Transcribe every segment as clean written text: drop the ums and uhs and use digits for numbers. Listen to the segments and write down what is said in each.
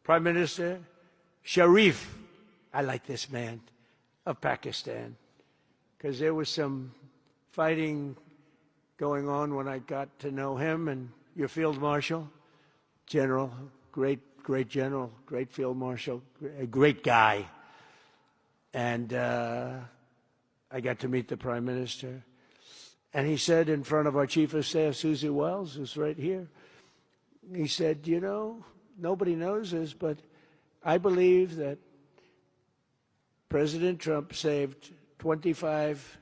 Prime Minister Sharif, I like this man, of Pakistan, because there was some fighting going on when I got to know him, and your Field Marshal, General, great general, great Field Marshal, a great guy. And I got to meet the Prime Minister. And he said in front of our Chief of Staff, Susie Wells, who's right here, he said, you know, nobody knows this, but I believe that President Trump saved 25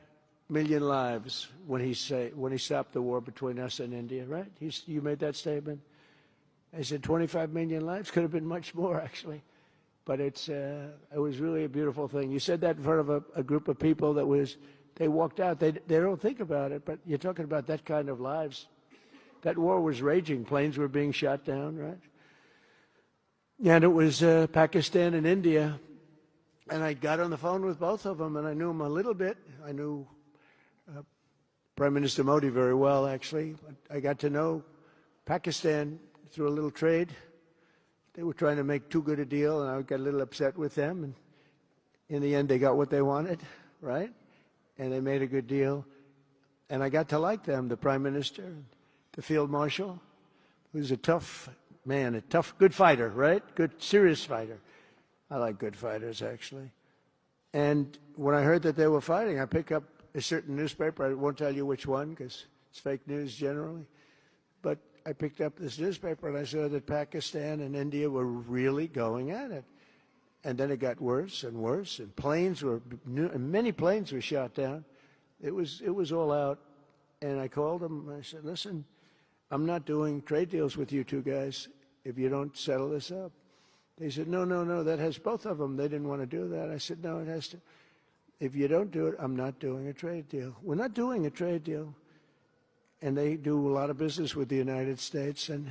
million lives when he stopped the war between us and India, right? You made that statement? I said 25 million lives? Could have been much more, actually. But it was really a beautiful thing. You said that in front of a group of people they walked out. They don't think about it, but you're talking about that kind of lives. That war was raging. Planes were being shot down, right? And it was Pakistan and India. And I got on the phone with both of them, and I knew them a little bit. I knew Prime Minister Modi very well, actually. But I got to know Pakistan through a little trade. They were trying to make too good a deal, and I got a little upset with them. And in the end, they got what they wanted, right? And they made a good deal. And I got to like them, the Prime Minister, the Field Marshal, who's a tough man, good fighter, right? Good, serious fighter. I like good fighters, actually. And when I heard that they were fighting, I picked up a certain newspaper. I won't tell you which one because it's fake news generally. But I picked up this newspaper and I saw that Pakistan and India were really going at it. And then it got worse and worse, and many planes were shot down. It was all out. And I called them and I said, listen, I'm not doing trade deals with you two guys if you don't settle this up. They said, no, that has both of them. They didn't want to do that. I said, no, it has to. If you don't do it, I'm not doing a trade deal. We're not doing a trade deal. And they do a lot of business with the United States, and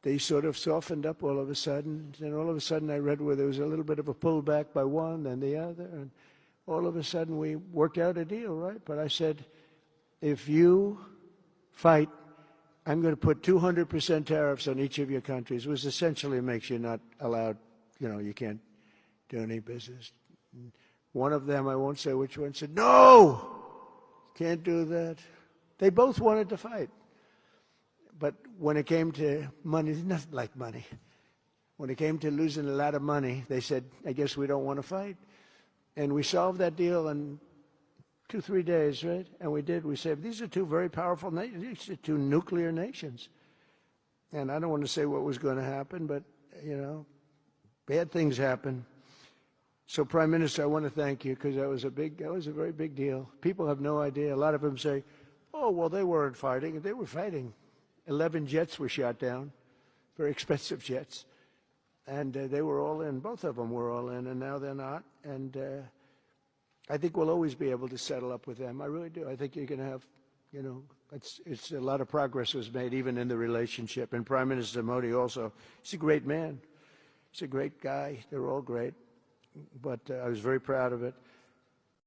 they sort of softened up all of a sudden. And all of a sudden I read where there was a little bit of a pullback by one, then the other, and all of a sudden we worked out a deal, right? But I said, if you fight, I'm going to put 200% tariffs on each of your countries, which essentially makes you not allowed, you can't do any business. One of them, I won't say which one, said, no, can't do that. They both wanted to fight. But when it came to money, nothing like money. When it came to losing a lot of money, they said, I guess we don't want to fight. And we solved that deal in 2-3 days, right? And we did. We said, these are two very powerful nations. These are two nuclear nations. And I don't want to say what was going to happen, but, bad things happen. So, Prime Minister, I want to thank you because that was a very big deal. People have no idea. A lot of them say, oh, well, they weren't fighting. They were fighting. 11 jets were shot down, very expensive jets. And they were all in. Both of them were all in, and now they're not. And I think we'll always be able to settle up with them. I really do. I think you're going to have, it's a lot of progress was made even in the relationship. And Prime Minister Modi also, he's a great man. He's a great guy. They're all great. But I was very proud of it.